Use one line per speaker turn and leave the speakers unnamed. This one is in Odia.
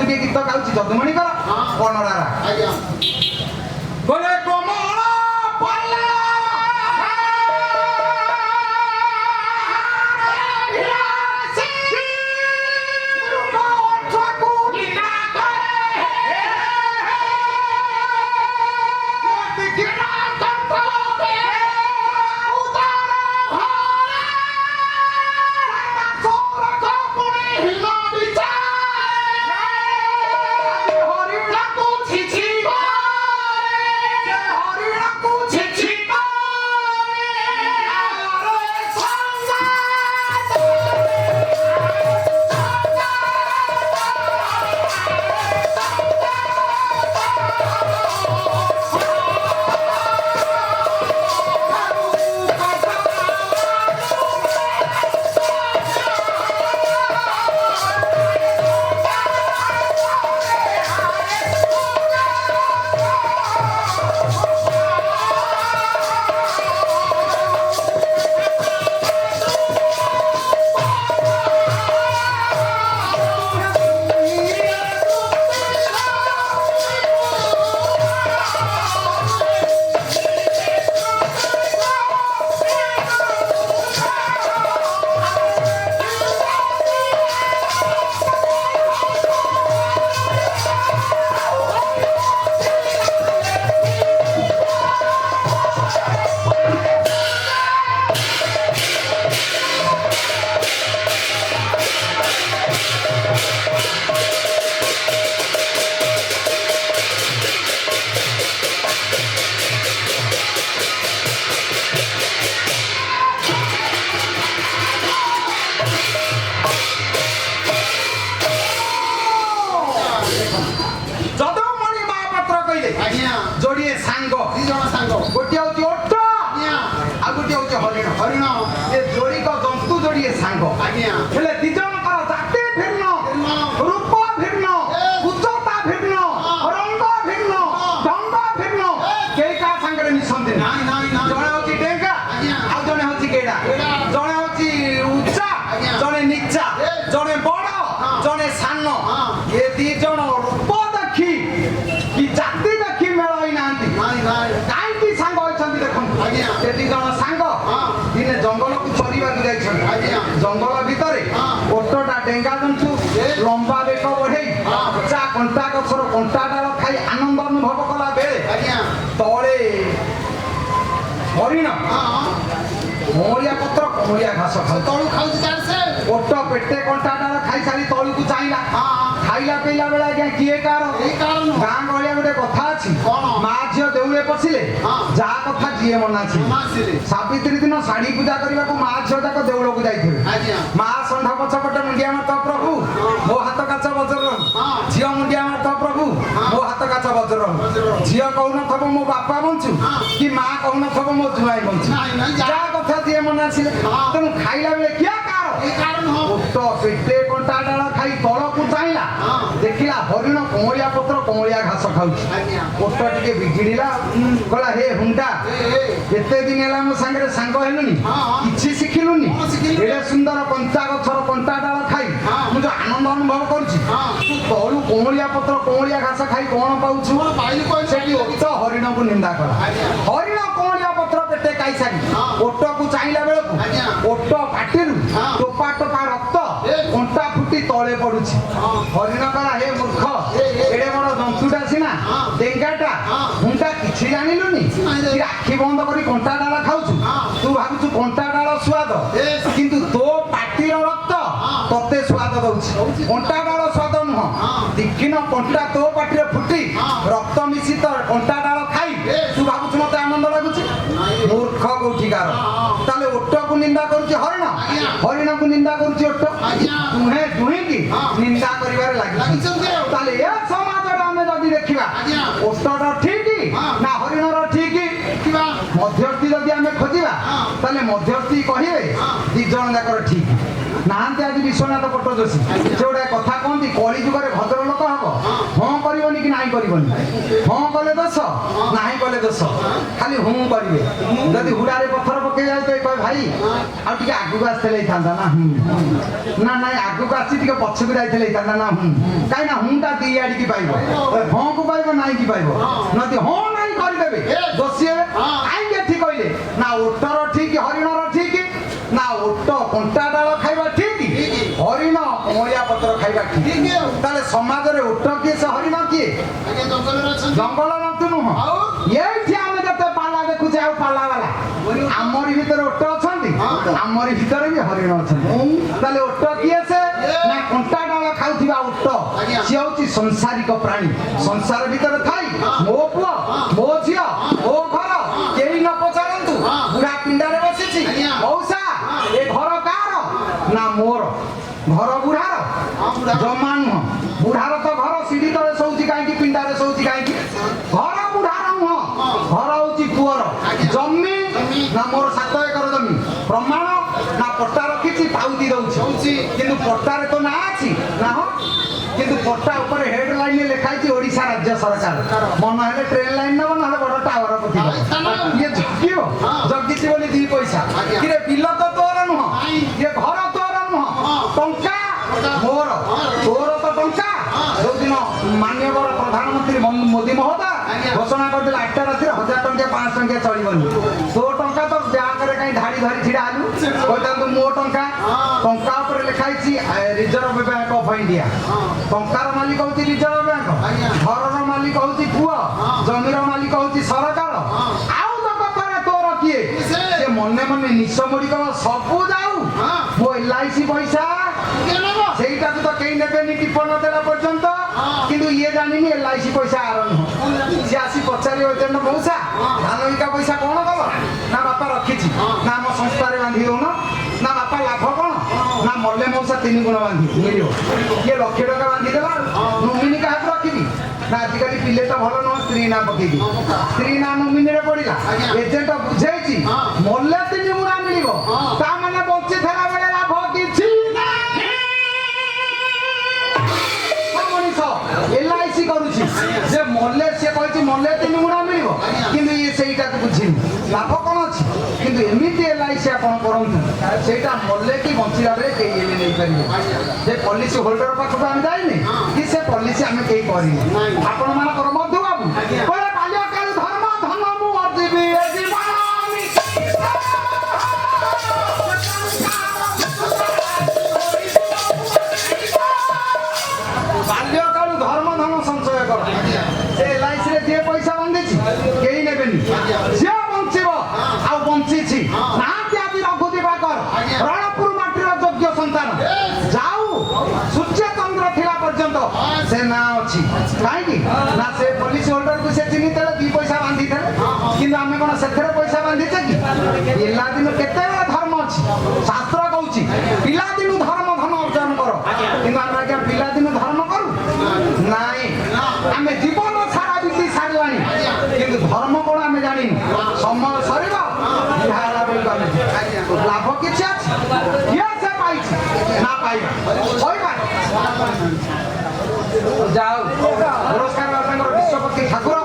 ଟିକେ ଗୀତ ଗାଉଛି ଯଦୁମଣି କର କନଡାରା ବୋଲେ କମଳ ପଲ୍ଲା जोड़िए सांग गोटे हूँ ओट आ गोटे हूँ हरिण हरिण ये जोड़ी को जंतु जोड़िए सांग हेले दिज जाति भिन्न रूप भिन्न उच्चता भिन्न रंग भिन्न दंड भिन्न कई क्या सांगे मिशंती जड़े हूँ डेंगा आ जड़े हूँ गेड़ा जड़े हूँ उच्चा जड़े नीचा जड़े बड़ जड़े सान ये दिज रूप देखी कि जाति देखी मेल कहीं सांग अच्छी देखते दी जन सांग दिने जंगल को चरवा जंगल भितर ओटटा डेंगा जंतु लंबा बेक बढ़े चा कंटा गचर कंटा डाल खाई आनंद अनुभव कला बेले तले हरिण कमलिया पत्र कमलिया घास तलू खाऊ ओट पेटे कंटा डाल खाई सारी तलू को चाहिला खाइला पीला बेला आज्ञा किए कार गाँ गलिया गोटे कथा अच्छी माँ झील देउले पशिले जा कथा जीए मना सावित्री दिन शाढ़ी पूजा करने को माँ झील जाक देउल को जाइए माँ षंढ पछपटे मुंडिया मारत प्रभु मो हाथ काच वज्र झील मुंडिया मारत प्रभु मो हाथ काच वज्र झील कहून थब मो बापा बंचु कि माँ कहून थब मो जुआई बंचु जा कथा जीए मना तेणु खाइला बेले क्या पेटे कंटा डाल खाई तल को चाहिला देखला हरिण कमलिया पत्र कमलिया घास खाऊ ओट टे बिगिड़ा कहला हे हुंडा केते दिन है मो सांगे सांग हेलुनी किछि शिखिलुनी एडे सुंदर कंचा गछर कंटा डाल खाई मु जो आनंद अनुभव करूची तू तलू कमलिया पत्र कमलिया घास खाई कोन पाउछु सेठी ओट हरिण को निंदा कला हरिण कमलिया पत्र पेटे खाई सारी ओट को चाहिला बेलकु ओट पाटिरु टोपा टोपा रक्त कंटा फुटी तले पड़ुची हरिण कला हे मूर्ख एडे बड़ जंतुटा सीना डेंगाटा हुंटा किछि जानिलुनी आखि बंद करी कंटा डाल खाउछु तू भाबुछु कंटा डाल स्वाद किंतु तो पाटिर रक्त तते स्वाद दउछि कंटा डाल स्वाद नुह दिखिन कंटा तो पाटिरे फुटी रक्त मिश्रित कंटा डाल खाई तू भाबुछु मते आनंद लागुछि मूर्ख कोठिकार ताले ओट को निंदा करूछि हरिण को निंदा करूछि ओट तुहे दुहे की निंदा करिवार लागि ताले ए समाज रे हम जदी देखिबा ओटटा ठीक ना हरिणर ठीक मध्यस्थी जदी हम खोजिबा ताले मध्यस्थी कहिबे दी जण जाकर ठीक नाहांती आज विश्वनाथ पट्टजोशी से गोटे कथा कहती कली जुगे भद्र लोक हम हाँ करनी कि नाई କରିବନି ହଁ କଲେ ଦୋଷ ନାହିଁ କଲେ ଦୋଷ ଖାଲି ହୁଁ କରିବେ ଯଦି ହୁଡ଼ାରେ ପଥର ପକେଇ ଯାଉଥିବେ କହେ ଭାଇ ଆଉ ଟିକେ ଆଗକୁ ଆସିଥିଲେ ହେଇଥାନ୍ତା ନା ନା ନାଇଁ ଆଗକୁ ଆସି ଟିକେ ପଛକୁ ଯାଇଥିଲେ ହେଇଥାନ୍ତା ନା କାହିଁକି ନା ହୁଁଟା ଦି ଆଡ଼ିକି ପାଇବ ହଁକୁ ପାଇବ ନାଇଁ କି ପାଇବ ଯଦି ହଁ ନାଇଁ କରିଦେବେ ଦୋଷୀ ହେବେ କାହିଁକି ଏଠି କହିଲେ ନା ଓଟର ଠିକ ହରିଣର ଠିକ ନା ଓଟ କଣ୍ଟା ଡାଳ ଖାଇବା ଠିକ ହରିଣ ଅଁଳିଆ ପତ୍ର ଖାଇବା ଠିକ ତାହେଲେ ସମାଜରେ ଓଟ କିଏ ସେ ହରିଣ କିଏ ଜଙ୍ଗଲ ଜନ୍ତୁ ନୁହଁ ଏଇଠି ଆମେ ଯେତେ ପାଲା ଦେଖୁଛେ ଆଉ ପାଲା ବାଲା ଆମରି ଭିତରେ ଓଟ ଅଛନ୍ତି ଆମରି ଭିତରେ ବି ହରିଣ ଅଛନ୍ତି ତାହେଲେ ଓଟ କିଏ ସେ ନା କଣ୍ଟା ଡାଳ ଖାଉଥିବା ଓଟ ସିଏ ହଉଛି ସଂସାରିକ ପ୍ରାଣୀ ସଂସାର ଭିତରେ ଥାଇ ମୋ ପୁଅ ମୋ ଝିଅ ମୋ ଘର କେହି ନ ପଚାରନ୍ତୁ ବୁଢା ପିଣ୍ଡାରେ ବସିଛି ମଉସା ଏ ଘର କାହାର ନା ମୋର ଘର ବୁଢାର ଜମା ନୁହଁ ବୁଢାର ତ ଘର ସିଢି ତଳେ ଶୋଉଛି କାହିଁକି ପିଣ୍ଡାରେ ଶୋଉଛି କାହିଁକି ଘର ବୁଢାର ନୁହଁ ଘର ହଉଛି ପୁଅର ଜମି ନା ମୋର 7 ଏକର ଜମି ପ୍ରମାଣ ନା ପଟ୍ଟା ରଖିଛି ପାଉତି ଦଉଛି କିନ୍ତୁ ପଟ୍ଟାରେ ତ ନାଁ ଅଛି ନା କିନ୍ତୁ ପଟ୍ଟା ଉପରେ ହେଡ ଲାଇନ ଲେଖା ହେଇଛି ଓଡିଶା ରାଜ୍ୟ ସରକାର ମନ ହେଲେ ଟ୍ରେନ ଲାଇନ ନବ ନହେଲେ ବଡ ଟାୱାର ପକେଇବ ଇଏ ଜଗିବ ଜଗିଛି ବୋଲି 2 ପଇସା କିରେ ବିଲ ତ ତୋର ନୁହଁ ଇଏ ଘର ତୋର ନୁହଁ ଟଙ୍କା ମୋର ତୋର ତ ଟଙ୍କା ଯୋଉଦିନ ମାନ୍ୟବର ପ୍ରଧାନମନ୍ତ୍ରୀ ମୋଦି ମହୋଦୟ ଘୋଷଣା କରିଥିଲେ 8ଟା ରାତିରେ 1000 ଟଙ୍କିଆ 500 ଟଙ୍କିଆ ଚଳିବନି ତୋ ଟଙ୍କା ତ ବ୍ୟାଙ୍କରେ କାହିଁ ଧାଡି ଧରି ଛିଡା ହେଲୁ କହିଥାନ୍ତୁ ମୋ ଟଙ୍କା ଉପରେ ଲେଖା ହେଇଛି ରିଜର୍ଭ ବ୍ୟାଙ୍କ ଅଫ ଇଣ୍ଡିଆ ଟଙ୍କାର ମାଲିକ ହଉଛି ରିଜର୍ଭ ବ୍ୟାଙ୍କ ଘରର ମାଲିକ ହଉଛି ପୁଅ ଜମିର ମାଲିକ ହଉଛି ସରକାର ଆଉ ତ କଥାରେ ତୋର କିଏ ସେ ମନେ ମନେ ନିଶ ମୁଡିକ ସବୁ ଯାଉ ମୋ LIC ପଇସା ସେଇଟାକୁ ତ କେହି ନେବେନି ଟିପନ ଦେଲା ପର୍ଯ୍ୟନ୍ତ କିନ୍ତୁ ଇଏ ଜାଣିନି LIC ପଇସା ଆର ନୁହଁ ସିଏ ଆସି ପଚାରିବ ଏଜେଣ୍ଟ ମଉସା ଧାନ ବିକା ପଇସା କଣ କଲ ନା ବାପା ରଖିଛି ନା ଆମ ସଂସ୍ଥାରେ ବାନ୍ଧି ଦଉନ ନା ବାପା ଲାଭ କଣ ନା ମଲେ ମଉସା 3 ଗୁଣ ବାନ୍ଧି ମିଳିବ କିଏ 1 ଲକ୍ଷ ଟଙ୍କା ବାନ୍ଧିଦେଲା ନୋମିନି କାହାକୁ ରଖିବି ନା ଆଜିକାଲି ପିଲେ ତ ଭଲ ନୁହଁ ସ୍ତ୍ରୀ ନା ପକେଇକି ସ୍ତ୍ରୀ ନା ନୋମିନିରେ ପଡିଲା ଏଜେଣ୍ଟ ବୁଝେଇଛି ମଲେ 3 ଗୁଣ ମିଳିବ ତା ମାନେ ବଞ୍ଚିଥିଲା ବେଳେ ଲାଭ କିଛି LIC କରୁଛି ଯେ ମଲେ ସେ କହିଛି ମଲେ 3 ଗୁଣା ମିଳିବ କିନ୍ତୁ ଇଏ ସେଇଟାକୁ ବୁଝିନି ଲାଭ କଣ ଅଛି କିନ୍ତୁ ଏମିତି LIC ଆପଣ କରନ୍ତୁ ସେଇଟା ମଲେ କି ବଞ୍ଚିଲା ବେଳେ କେହି ଏଲେ ନେଇପାରିବେ ଯେ ପଲିସି ହୋଲ୍ଡର ପାଖକୁ ଆମେ ଯାଇନି କି ସେ ପଲିସି ଆମେ କେହି କରିନି ଆପଣ ମାନଙ୍କର ମଧୁ ବାବୁ କହିଲେ ବାଲ୍ୟକାଳ ଧର୍ମ ଧନ ମୁଁ ଅର୍ଜିବି ବାଲ୍ୟକାଳୁ ଧର୍ମ ଧନ ସଞ୍ଚୟ କର ସେ LIC ରେ ଯିଏ ପଇସା ବାନ୍ଧିଛି କେହି ନେବେନି ଯିଏ ବଞ୍ଚିବ ଆଉ ବଞ୍ଚିଛି ନାହାନ୍ତି ଆଜି ରଘୁ ଦିବାକର ରଣପୁର ମାଟିର ଯୋଗ୍ୟ ସନ୍ତାନ ଯାଉ ସୂର୍ଯ୍ୟ ଚନ୍ଦ୍ର ଥିଲା ପର୍ଯ୍ୟନ୍ତ ସେ ନାଁ ଅଛି କାହିଁକି ନା ସେ ପଲିସି ହୋଲ୍ଡରକୁ ସେ ଚିହ୍ନିଥିଲେ 2 ପଇସା ବାନ୍ଧିଥିଲେ କିନ୍ତୁ ଆମେ କଣ ସେଥିରେ ପଇସା ବାନ୍ଧିଛେ କି ପିଲାଦିନୁ କେତେବେଳେ ଧର୍ମ ଅଛି ଶାସ୍ତ୍ର କହୁଛି ପିଲାଦିନୁ ଧର୍ମ ଧନ ଅର୍ଜନ କର କିନ୍ତୁ ଆମେ ଆଜ୍ଞା ପିଲାଦିନୁ ଧର୍ମ କରୁ ନାଇଁ ଆମେ ଜୀବନ ସାରା ବିତି ସାରିବାଣି କିନ୍ତୁ ଧର୍ମ କଣ ଆମେ ଜାଣିନୁ ସମୟ ସରିବ ଲାଭ କିଛି ଅଛି କିଏ ସେ ପାଇଛି ନା ପାଇବା କହିବା ଯାଉ ପୁରସ୍କାର ତାଙ୍କର ବିଶ୍ୱପତି ଠାକୁର